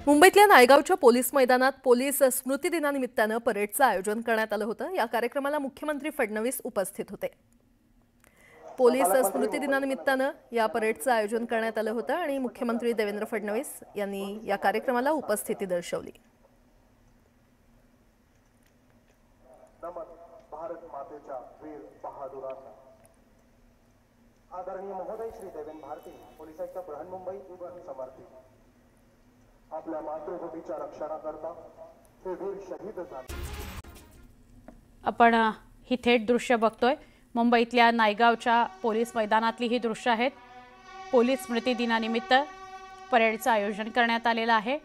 मुंबईतल्या नायगावच्या पोलीस मैदानात पोलीस स्मृती दिनानिमित्तानं परेडचं आयोजन करण्यात आलं होतं। या कार्यक्रमाला मुख्यमंत्री फडणवीस उपस्थित होते। पोलीस स्मृती दिनानिमित्तानं या परेडचं आयोजन करण्यात आलं होतं आणि मुख्यमंत्री देवेंद्र फडणवीस यांनी या कार्यक्रमाला उपस्थिती दर्शवली। भारत मातेच्या वीर बहादुरांना आदरणीय महोदय श्री देवेंद्र भारती पोलीस आयुक्त बृहन्मुंबई उरण समर्पित आपल्या मातृभूमीच्या रक्षणाकरता हे वीर शहीद झाले। आपण ही थेट दृश्य बघतोय। मुंबईतल्या नायगावच्या पोलीस मैदानातली ही दृश्य आहेत। पोलीस स्मृती दिनानिमित्त परेडचं आयोजन करण्यात आलेलं आहे।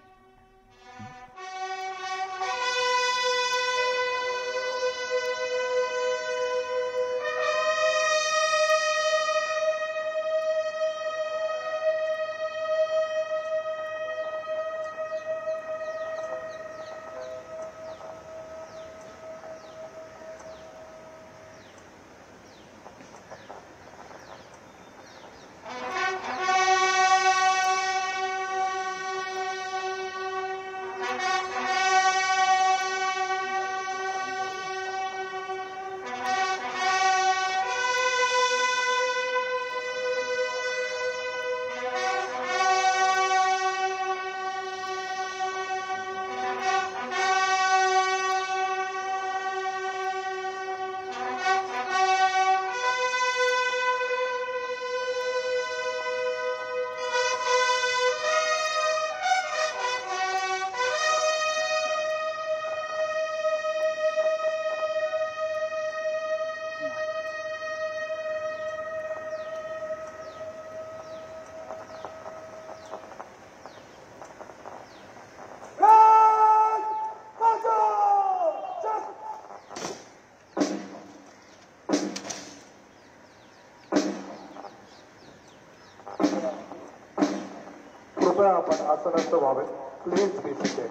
कृपया आपण आसनस्थ व्हावे। Please be seated.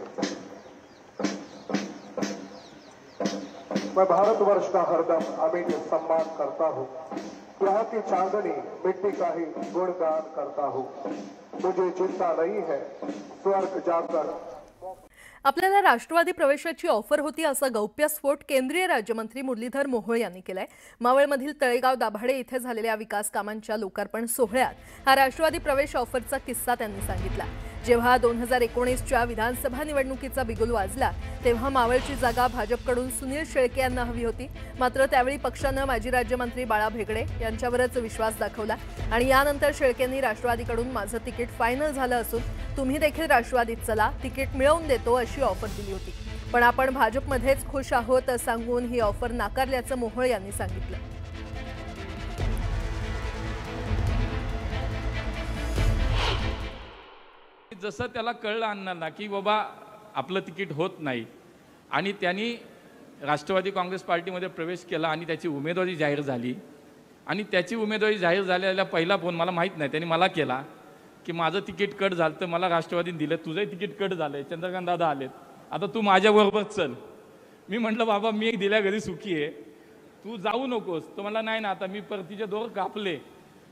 मैं भारतवर्ष का हरदम अमिट सम्मान करता हूँ। यहाँ की चांदनी मिट्टी का ही गुणगान करता हूँ। मुझे चिंता नहीं है स्वर्ग जाकर। आपल्याला राष्ट्रवादी प्रवेशाची ऑफर होती असा गौप्यस्फोट केंद्रीय राज्यमंत्री मुरलीधर मोहोळ यांनी केलाय। मावळमधील तळेगाव दाभाडे इथे झालेल्या विकास कामांच्या लोकार्पण सोहळ्यात हा राष्ट्रवादी प्रवेश ऑफरचा किस्सा त्यांनी सांगितला। जेव्हा 2019च्या विधानसभा निवडणुकीचा बिगुल वाजला तेव्हा मावळची जागा भाजपकडून सुनील शेळके यांना हवी होती। मात्र त्यावेळी पक्षानं माजी राज्यमंत्री बाळा भेगडे यांच्यावरच विश्वास दाखवला आणि यानंतर शेळकेंनी राष्ट्रवादीकडून माझं तिकीट फायनल झालं असून तुम्ही देखील राष्ट्रवादीत चला, तिकीट मिळवून देतो अशी ऑफर दिली होती। पण आपण भाजपमध्येच खुश आहोत सांगून ही ऑफर नाकारल्याचं मोहोळ यांनी सांगितलं। जसं त्याला कळलं अण्णांना की बाबा आपलं तिकीट होत नाही आणि त्यांनी राष्ट्रवादी काँग्रेस पार्टीमध्ये प्रवेश केला आणि त्याची उमेदवारी जाहीर झाली आणि त्याची उमेदवारी जाहीर झालेला पहिला फोन मला माहीत नाही त्यांनी मला केला की माझं तिकीट कट झालं तर मला राष्ट्रवादीने दिलं, तुझंही तिकीट कट झालं आहे, चंद्रकांत दादा आलेत, आता तू माझ्याबरोबर चल। मी म्हटलं बाबा मी एक दिल्या घरी सुखी आहे, तू जाऊ नकोस। तो मला नाही ना, आता मी परतीचे दोर कापले,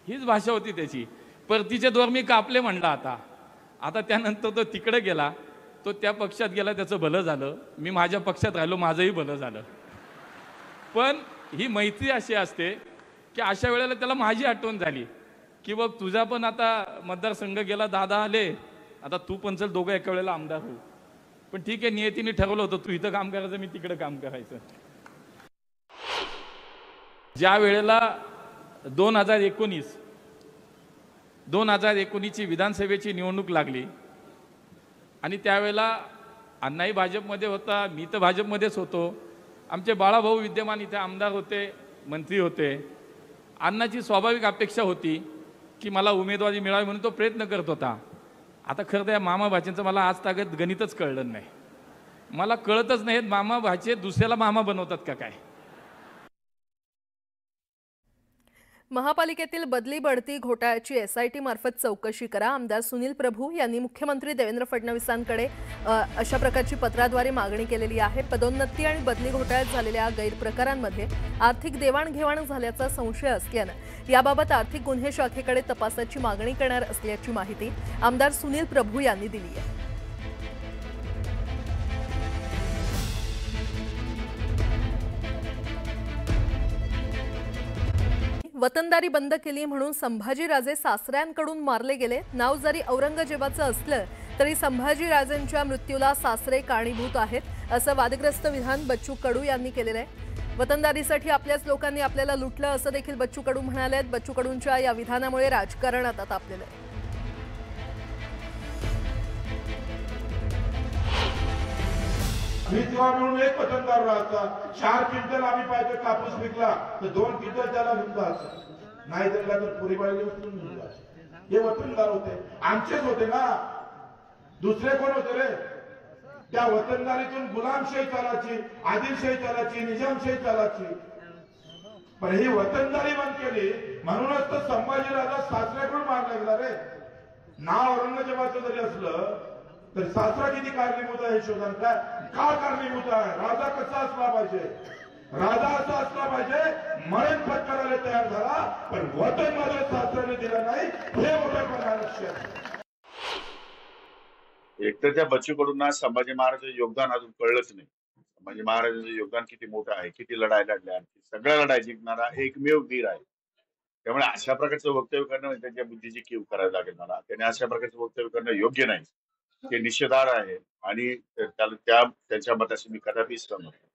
हीच भाषा होती त्याची। परतीचे दोर मी कापले म्हणला आता त्यानंतर तो तिकडे गेला, तो त्या पक्षात गेला, त्याचं भलं झालं। मी माझ्या पक्षात राहिलो, माझंही भलं झालं। पण ही मैत्री अशी असते की अशा वेळेला त्याला माझी आठवण झाली की बघ तुझा पण आता मतदारसंघ गेला, दादा आले, आता तू पण चल, दोघं एका वेळेला आमदार हो। पण ठीक आहे, नियतीने ठरवलं होतं तू इथं काम करायचं, मी तिकडे काम करायचं। ज्या वेळेला 2019ची विधानसभेची निवडणूक लागली आणि त्यावेळेला अण्णाही भाजपमध्ये होता, मी तर भाजपमध्येच होतो, आमचे बाळाभाऊ विद्यमान इथे आमदार होते, मंत्री होते। अण्णाची स्वाभाविक अपेक्षा होती की मला उमेदवारी मिळावी म्हणून तो प्रयत्न करत होता। आता खरं तर मामा भाचेंचं मला आज तागत गणितच कळलं नाही, मला कळतच नाही मामा भाचे दुसऱ्याला मामा बनवतात का काय। महापालिकेतील बदली बढती घोटाळ्याची SIT मार्फत चौकशी करा। आमदार सुनील प्रभू यांनी मुख्यमंत्री देवेंद्र फडणवीसांकडे अशा प्रकारची पत्राद्वारे मागणी केलेली आहे। पदोन्नती आणि बदली घोटाळ्यात झालेल्या गैरप्रकारांमध्ये आर्थिक देवाणघेवाण झाल्याचा संशय असल्याने याबाबत आर्थिक गुन्हे शाखेकडे तपासाची मागणी करणार असल्याची माहिती आमदार सुनील प्रभू यांनी दिली आहे। वतनदारी बंद केली म्हणून संभाजीराजे सासऱ्यांकडून मारले गेले. नाव जरी औरंगजेबाचं असलं तरी संभाजीराजेंच्या मृत्यूला सासरे कारणीभूत आहेत असं वादग्रस्त विधान बच्चू कडू यांनी केलेलं आहे. वतनदारीसाठी आपल्याच लोकांनी आपल्याला लुटलं असं देखील बच्चू कडू म्हणाले आहेत. बच्चू कडूंच्या या विधानामुळे राजकारण आता तापलेलं आहे. म्हणून एक वतनदार राहायचा. 4 क्विंटल आम्ही पाहिजे कापूस विकला तर 2 क्विंटल त्याला विकला असं नाही दिला तर पुरी पाहिजे उचलून घेऊन हे वतनदार होते. आमचेच होते ना, दुसरे कोण होते रे? त्या वतनदारीतून गुलामशाही चालायची, आदिलशाही चालायची, निजामशाही चालायची. पण ही वतनदारी बंद केली म्हणूनच तर संभाजीराजा सासऱ्याकडून मारला गेला रे. नाव औरंगजेबाचं जरी असलं तर सासरा किती कारणीभूत आहे हे शोधन काय का कारणीभूत आहे? राजा कसा असला पाहिजे? राजा असा असला पाहिजे मरण पत्करायला तयार झाला, पण वतन माझ्या सासऱ्याने दिलं नाही हे मोठं लक्ष आहे. एक तर त्या बच्चू कडूंना संभाजी महाराजांचं योगदान अजून कळलंच नाही. संभाजी महाराजांचं योगदान किती मोठं आहे, किती लढाई लढल्या, सगळ्या लढाई जिंकणारा एकमेव वीर आहे. त्यामुळे अशा प्रकारचं वक्तव्य करणं म्हणजे त्यांच्या बुद्धीची कीव करायला लागेल मला. त्याने अशा प्रकारचं वक्तव्य करणं योग्य नाही, ते निषेधार्ह आहे आणि त्याला त्यांच्या मताशी मी कदापि सहमत नाही.